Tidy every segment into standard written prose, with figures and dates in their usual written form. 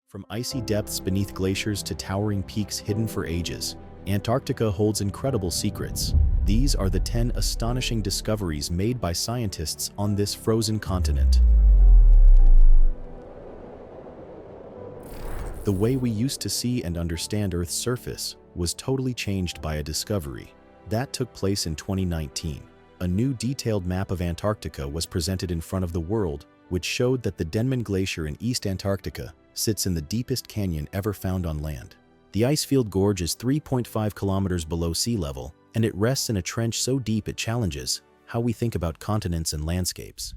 From icy depths beneath glaciers to towering peaks hidden for ages, Antarctica holds incredible secrets. These are the 10 astonishing discoveries made by scientists on this frozen continent. The way we used to see and understand Earth's surface was totally changed by a discovery. That took place in 2019. A new detailed map of Antarctica was presented in front of the world, which showed that the Denman Glacier in East Antarctica sits in the deepest canyon ever found on land. The icefield gorge is 3.5 kilometers below sea level, and it rests in a trench so deep it challenges how we think about continents and landscapes.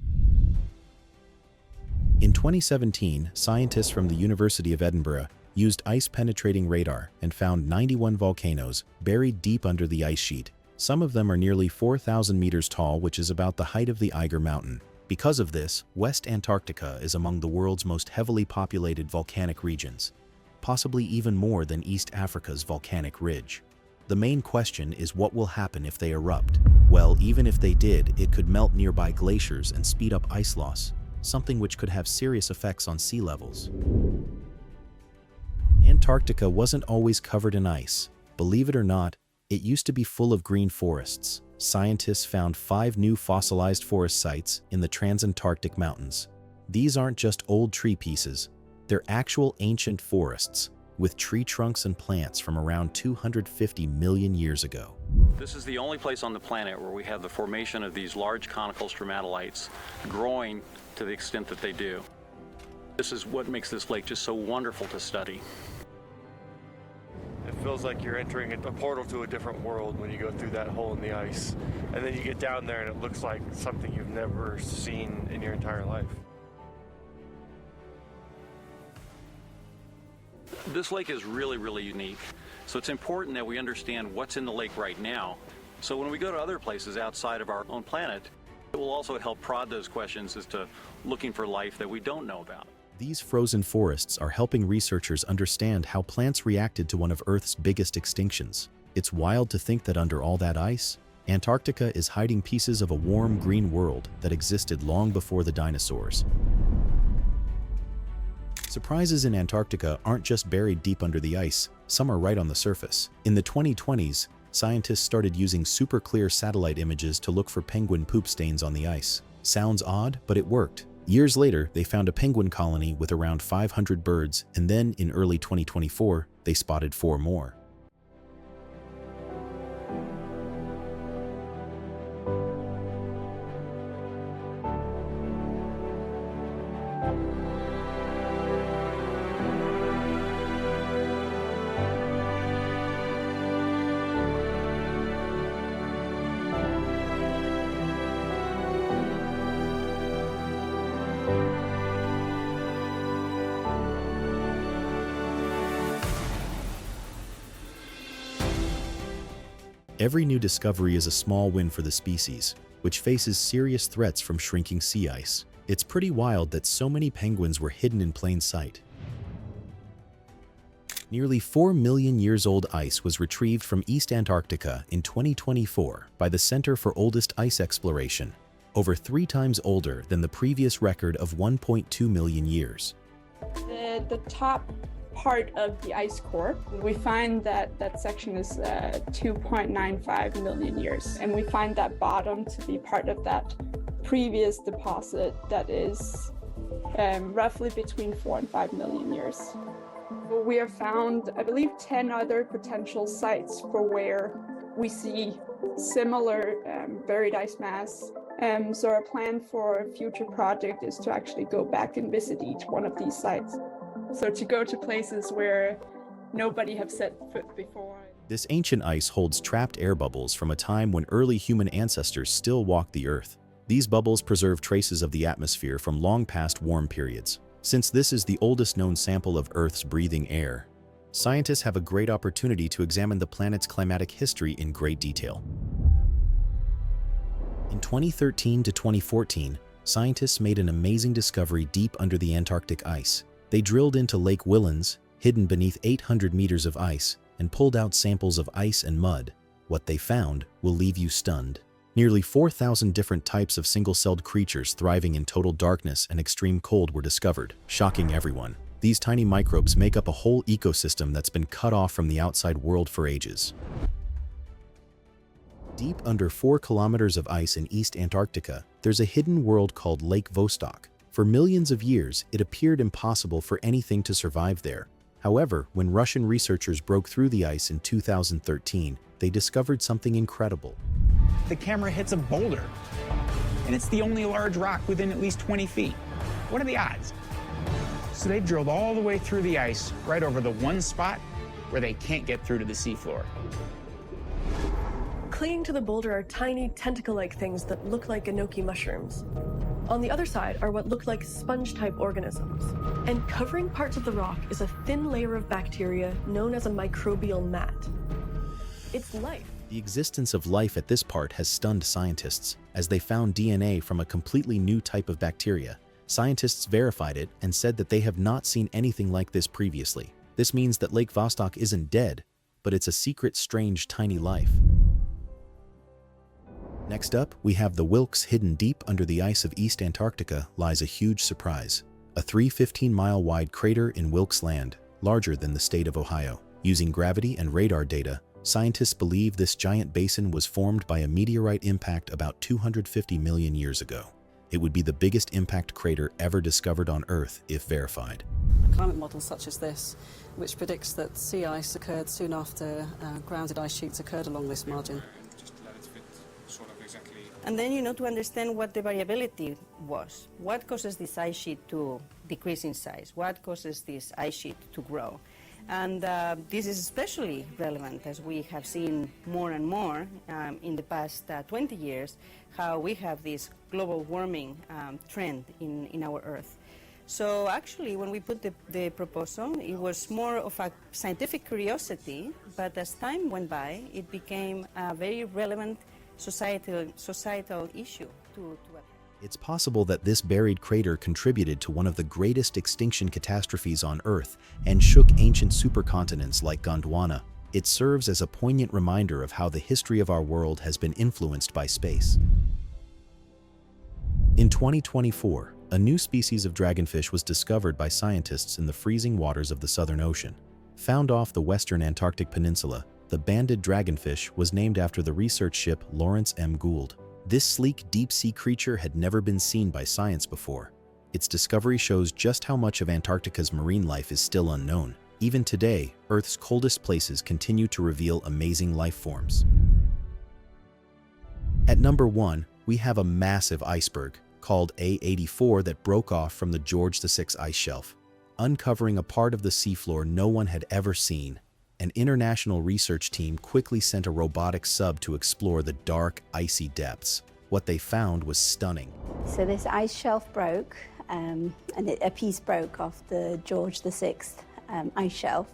In 2017, scientists from the University of Edinburgh used ice-penetrating radar and found 91 volcanoes buried deep under the ice sheet. Some of them are nearly 4,000 meters tall, which is about the height of the Eiger Mountain. Because of this, West Antarctica is among the world's most heavily populated volcanic regions, possibly even more than East Africa's volcanic ridge. The main question is what will happen if they erupt? Well, even if they did, it could melt nearby glaciers and speed up ice loss, something which could have serious effects on sea levels. Antarctica wasn't always covered in ice. Believe it or not, it used to be full of green forests. Scientists found 5 new fossilized forest sites in the Transantarctic Mountains. These aren't just old tree pieces, they're actual ancient forests, with tree trunks and plants from around 250 million years ago. This is the only place on the planet where we have the formation of these large conical stromatolites growing to the extent that they do. This is what makes this lake just so wonderful to study. It feels like you're entering a portal to a different world when you go through that hole in the ice. And then you get down there and it looks like something you've never seen in your entire life. This lake is really unique. So it's important that we understand what's in the lake right now. So when we go to other places outside of our own planet, it will also help prod those questions as to looking for life that we don't know about. These frozen forests are helping researchers understand how plants reacted to one of Earth's biggest extinctions. It's wild to think that under all that ice, Antarctica is hiding pieces of a warm green world that existed long before the dinosaurs. Surprises in Antarctica aren't just buried deep under the ice, some are right on the surface. In the 2020s, scientists started using super clear satellite images to look for penguin poop stains on the ice. Sounds odd, but it worked. Years later, they found a penguin colony with around 500 birds, and then in early 2024, they spotted 4 more. Every new discovery is a small win for the species, which faces serious threats from shrinking sea ice. It's pretty wild that so many penguins were hidden in plain sight. Nearly 4 million years old ice was retrieved from East Antarctica in 2024 by the Center for Oldest Ice Exploration, over 3 times older than the previous record of 1.2 million years. The top part of the ice core, we find that that section is 2.95 million years, and we find that bottom to be part of that previous deposit that is roughly between 4 and 5 million years. We have found, I believe, 10 other potential sites for where we see similar buried ice mass. So our plan for a future project is to actually go back and visit each one of these sites. So to go to places where nobody have set foot before. This ancient ice holds trapped air bubbles from a time when early human ancestors still walked the Earth. These bubbles preserve traces of the atmosphere from long past warm periods. Since this is the oldest known sample of Earth's breathing air, scientists have a great opportunity to examine the planet's climatic history in great detail. In 2013 to 2014, scientists made an amazing discovery deep under the Antarctic ice. They drilled into Lake Whillans, hidden beneath 800 meters of ice, and pulled out samples of ice and mud. What they found will leave you stunned. Nearly 4,000 different types of single-celled creatures thriving in total darkness and extreme cold were discovered, shocking everyone. These tiny microbes make up a whole ecosystem that's been cut off from the outside world for ages. Deep under 4 kilometers of ice in East Antarctica, there's a hidden world called Lake Vostok. For millions of years, it appeared impossible for anything to survive there. However, when Russian researchers broke through the ice in 2013, they discovered something incredible. The camera hits a boulder, and it's the only large rock within at least 20 feet. What are the odds? So they drilled all the way through the ice, right over the one spot where they can't get through to the seafloor. Clinging to the boulder are tiny tentacle-like things that look like enoki mushrooms. On the other side are what look like sponge-type organisms. And covering parts of the rock is a thin layer of bacteria known as a microbial mat. It's life. The existence of life at this part has stunned scientists, as they found DNA from a completely new type of bacteria. Scientists verified it and said that they have not seen anything like this previously. This means that Lake Vostok isn't dead, but it's a secret, strange, tiny life. Next up, we have the Wilkes. Hidden deep under the ice of East Antarctica lies a huge surprise. A 315-mile-wide crater in Wilkes Land, larger than the state of Ohio. Using gravity and radar data, scientists believe this giant basin was formed by a meteorite impact about 250 million years ago. It would be the biggest impact crater ever discovered on Earth if verified. A climate model such as this, which predicts that sea ice occurred soon after grounded ice sheets occurred along this margin. And then, to understand what the variability was. What causes this ice sheet to decrease in size? What causes this ice sheet to grow? And this is especially relevant as we have seen more and more in the past 20 years, how we have this global warming trend in our Earth. So actually, when we put the proposal, it was more of a scientific curiosity, but as time went by, it became a very relevant societal issue to It's possible that this buried crater contributed to one of the greatest extinction catastrophes on Earth and shook ancient supercontinents like Gondwana. It serves as a poignant reminder of how the history of our world has been influenced by space. In 2024, a new species of dragonfish was discovered by scientists in the freezing waters of the Southern Ocean. Found off the western Antarctic peninsula, the banded dragonfish was named after the research ship Lawrence M. Gould. This sleek, deep-sea creature had never been seen by science before. Its discovery shows just how much of Antarctica's marine life is still unknown. Even today, Earth's coldest places continue to reveal amazing life forms. At number 1, we have a massive iceberg called A84 that broke off from the George VI ice shelf, uncovering a part of the seafloor no one had ever seen. An international research team quickly sent a robotic sub to explore the dark, icy depths. What they found was stunning. So this ice shelf broke, and a piece broke off the George VI ice shelf,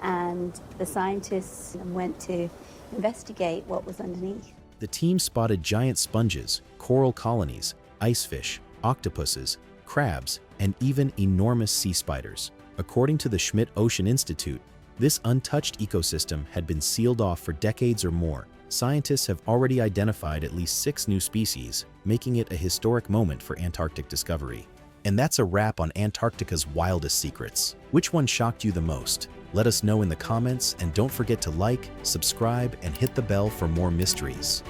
and the scientists went to investigate what was underneath. The team spotted giant sponges, coral colonies, icefish, octopuses, crabs, and even enormous sea spiders. According to the Schmidt Ocean Institute, this untouched ecosystem had been sealed off for decades or more. Scientists have already identified at least 6 new species, making it a historic moment for Antarctic discovery. And that's a wrap on Antarctica's wildest secrets. Which one shocked you the most? Let us know in the comments, and don't forget to like, subscribe, and hit the bell for more mysteries.